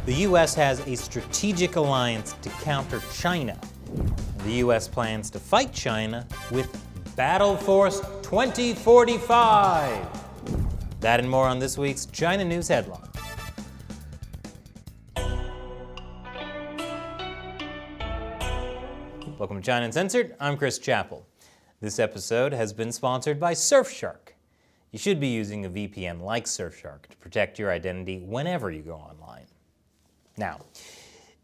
The U.S. has a strategic alliance to counter China. The U.S. plans to fight China with Battle Force 2045. That and more on this week's China News Headline. Welcome to China Uncensored. I'm Chris Chappell. This episode has been sponsored by Surfshark. You should be using a VPN like Surfshark to protect your identity whenever you go online. Now,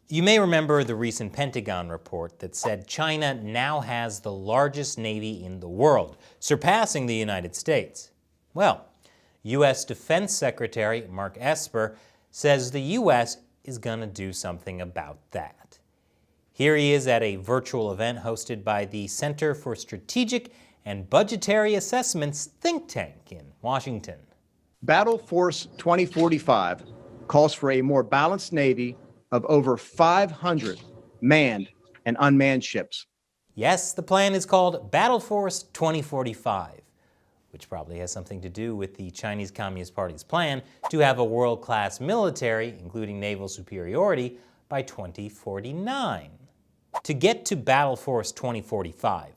you may remember the recent Pentagon report that said China now has the largest navy in the world, surpassing the United States. Well, U.S. Defense Secretary Mark Esper says the U.S. is going to do something about that. Here he is at a virtual event hosted by the Center for Strategic and Budgetary Assessments think tank in Washington. Battle Force 2045 calls for a more balanced Navy of over 500 manned and unmanned ships. Yes, the plan is called Battle Force 2045, which probably has something to do with the Chinese Communist Party's plan to have a world-class military, including naval superiority, by 2049. To get to Battle Force 2045,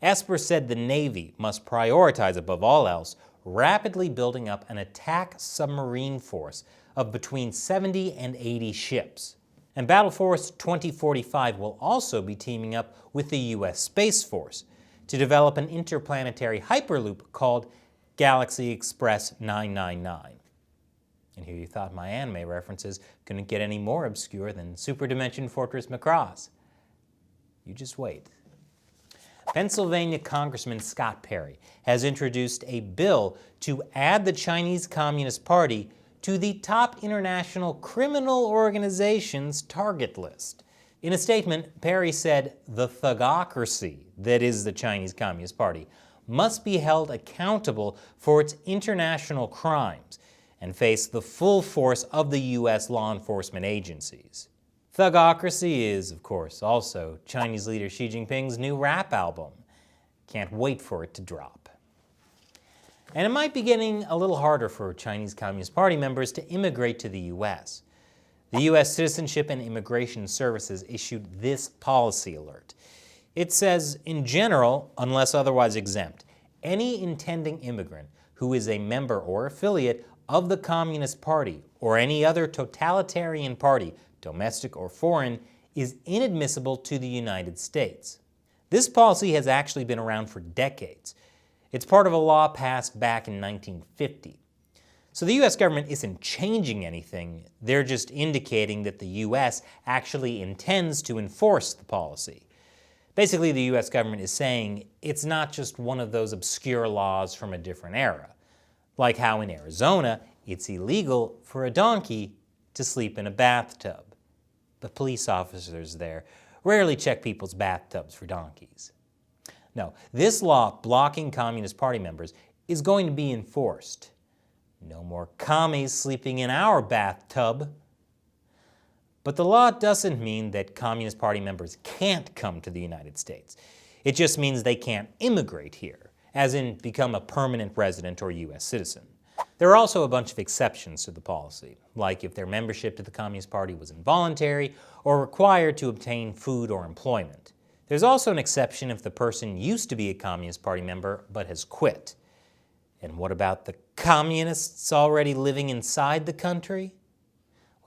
Esper said the Navy must prioritize above all else rapidly building up an attack submarine force of between 70 and 80 ships. And Battle Force 2045 will also be teaming up with the U.S. Space Force to develop an interplanetary hyperloop called Galaxy Express 999. And here you thought my anime references couldn't get any more obscure than Super Dimension Fortress Macross. You just wait. Pennsylvania Congressman Scott Perry has introduced a bill to add the Chinese Communist Party to the top international criminal organizations target list. In a statement, Perry said the thugocracy that is the Chinese Communist Party must be held accountable for its international crimes and face the full force of the U.S. law enforcement agencies. Thugocracy is, of course, also Chinese leader Xi Jinping's new rap album. Can't wait for it to drop. And it might be getting a little harder for Chinese Communist Party members to immigrate to the U.S. The U.S. Citizenship and Immigration Services issued this policy alert. It says, in general, unless otherwise exempt, any intending immigrant who is a member or affiliate of the Communist Party or any other totalitarian party, domestic or foreign, is inadmissible to the United States. This policy has actually been around for decades. It's part of a law passed back in 1950. So the U.S. government isn't changing anything, they're just indicating that the U.S. actually intends to enforce the policy. Basically, the U.S. government is saying it's not just one of those obscure laws from a different era, like how in Arizona it's illegal for a donkey to sleep in a bathtub. But police officers there rarely check people's bathtubs for donkeys. No, this law blocking Communist Party members is going to be enforced. No more commies sleeping in our bathtub. But the law doesn't mean that Communist Party members can't come to the United States. It just means they can't immigrate here, as in become a permanent resident or U.S. citizen. There are also a bunch of exceptions to the policy, like if their membership to the Communist Party was involuntary or required to obtain food or employment. There's also an exception if the person used to be a Communist Party member but has quit. And what about the communists already living inside the country?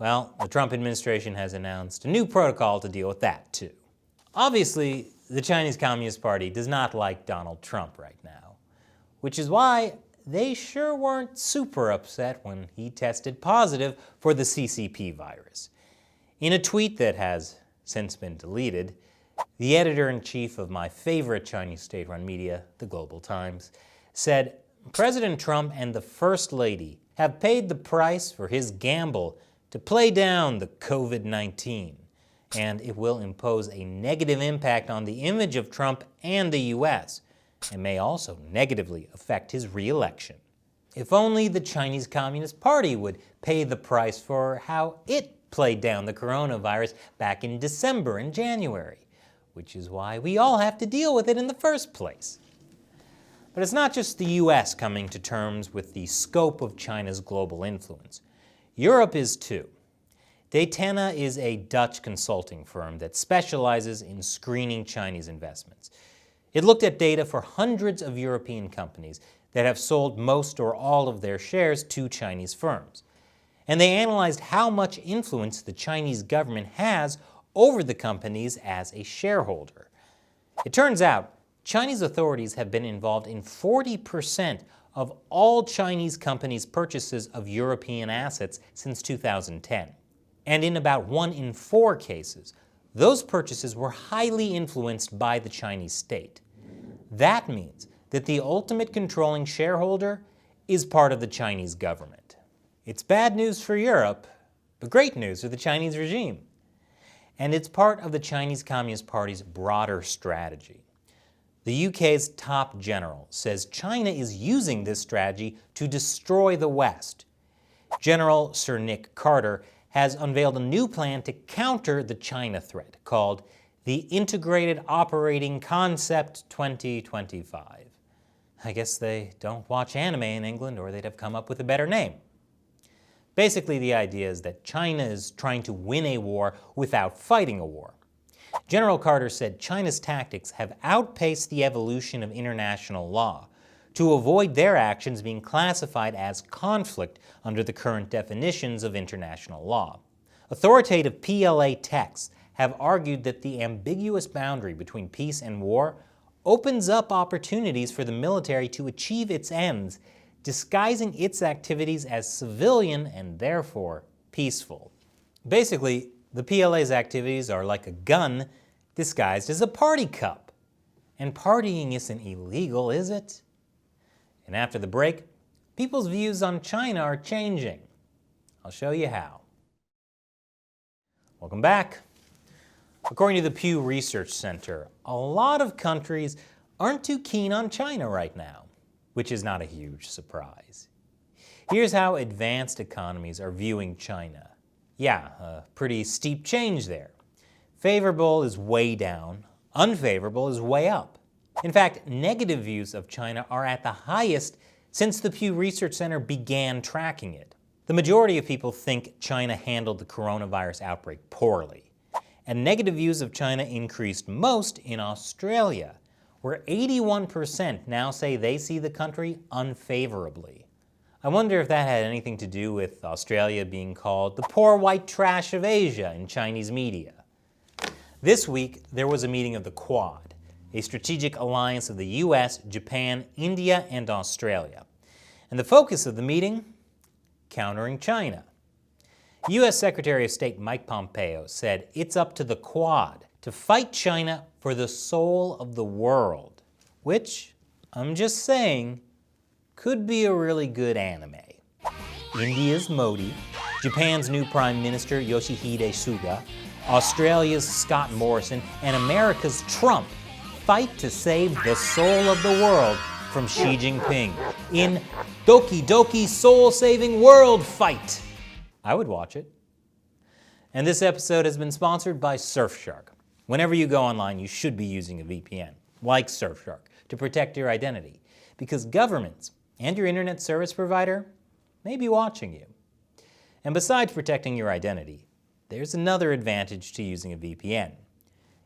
Well, the Trump administration has announced a new protocol to deal with that too. Obviously, the Chinese Communist Party does not like Donald Trump right now, which is why they sure weren't super upset when he tested positive for the CCP virus. In a tweet that has since been deleted, the editor-in-chief of my favorite Chinese state-run media, the Global Times, said, President Trump and the First Lady have paid the price for his gamble to play down the COVID-19, and it will impose a negative impact on the image of Trump and the U.S., and may also negatively affect his re-election. If only the Chinese Communist Party would pay the price for how it played down the coronavirus back in December and January, which is why we all have to deal with it in the first place. But it's not just the U.S. coming to terms with the scope of China's global influence. Europe is too. Daytona is a Dutch consulting firm that specializes in screening Chinese investments. It looked at data for hundreds of European companies that have sold most or all of their shares to Chinese firms. And they analyzed how much influence the Chinese government has over the companies as a shareholder. It turns out Chinese authorities have been involved in 40% of all Chinese companies' purchases of European assets since 2010. And in about 1 in 4 cases, those purchases were highly influenced by the Chinese state. That means that the ultimate controlling shareholder is part of the Chinese government. It's bad news for Europe, but great news for the Chinese regime. And it's part of the Chinese Communist Party's broader strategy. The UK's top general says China is using this strategy to destroy the West. General Sir Nick Carter has unveiled a new plan to counter the China threat called the Integrated Operating Concept 2025. I guess they don't watch anime in England, or they'd have come up with a better name. Basically, the idea is that China is trying to win a war without fighting a war. General Carter said China's tactics have outpaced the evolution of international law to avoid their actions being classified as conflict under the current definitions of international law. Authoritative PLA texts have argued that the ambiguous boundary between peace and war opens up opportunities for the military to achieve its ends, disguising its activities as civilian and therefore peaceful. Basically, the PLA's activities are like a gun disguised as a party cup. And partying isn't illegal, is it? And after the break, people's views on China are changing. I'll show you how. Welcome back. According to the Pew Research Center, a lot of countries aren't too keen on China right now, which is not a huge surprise. Here's how advanced economies are viewing China. Yeah, a pretty steep change there. Favorable is way down, unfavorable is way up. In fact, negative views of China are at the highest since the Pew Research Center began tracking it. The majority of people think China handled the coronavirus outbreak poorly. And negative views of China increased most in Australia, where 81% now say they see the country unfavorably. I wonder if that had anything to do with Australia being called the poor white trash of Asia in Chinese media. This week, there was a meeting of the Quad, a strategic alliance of the US, Japan, India, and Australia. And the focus of the meeting? Countering China. US Secretary of State Mike Pompeo said it's up to the Quad to fight China for the soul of the world, which, I'm just saying, could be a really good anime. India's Modi, Japan's new Prime Minister Yoshihide Suga, Australia's Scott Morrison, and America's Trump fight to save the soul of the world from Xi Jinping in Doki Doki Soul-Saving World Fight. I would watch it. And this episode has been sponsored by Surfshark. Whenever you go online, you should be using a VPN, like Surfshark, to protect your identity, because governments and your internet service provider may be watching you. And besides protecting your identity, there's another advantage to using a VPN.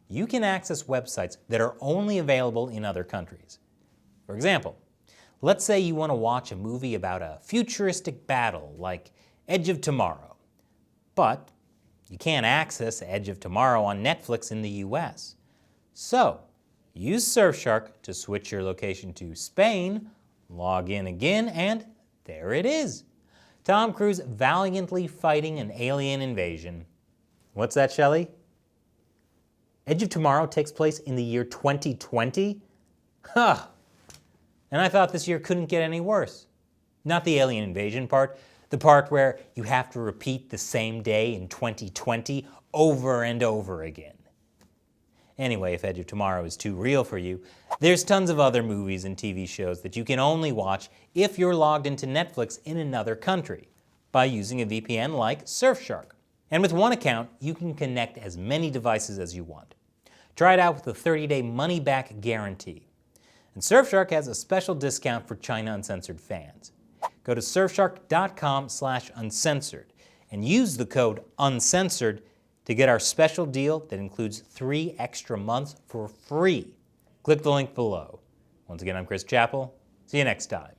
You can access websites that are only available in other countries. For example, let's say you want to watch a movie about a futuristic battle like Edge of Tomorrow, but you can't access Edge of Tomorrow on Netflix in the US. So, use Surfshark to switch your location to Spain, log in again, and there it is. Tom Cruise valiantly fighting an alien invasion. What's that, Shelley? Edge of Tomorrow takes place in the year 2020? Huh. And I thought this year couldn't get any worse. Not the alien invasion part, the part where you have to repeat the same day in 2020 over and over again. Anyway, if Edge of Tomorrow is too real for you, there's tons of other movies and TV shows that you can only watch if you're logged into Netflix in another country by using a VPN like Surfshark. And with one account, you can connect as many devices as you want. Try it out with a 30-day money-back guarantee. And Surfshark has a special discount for China Uncensored fans. Go to surfshark.com/uncensored and use the code Uncensored to get our special deal that includes 3 extra months for free. Click the link below. Once again, I'm Chris Chappell. See you next time.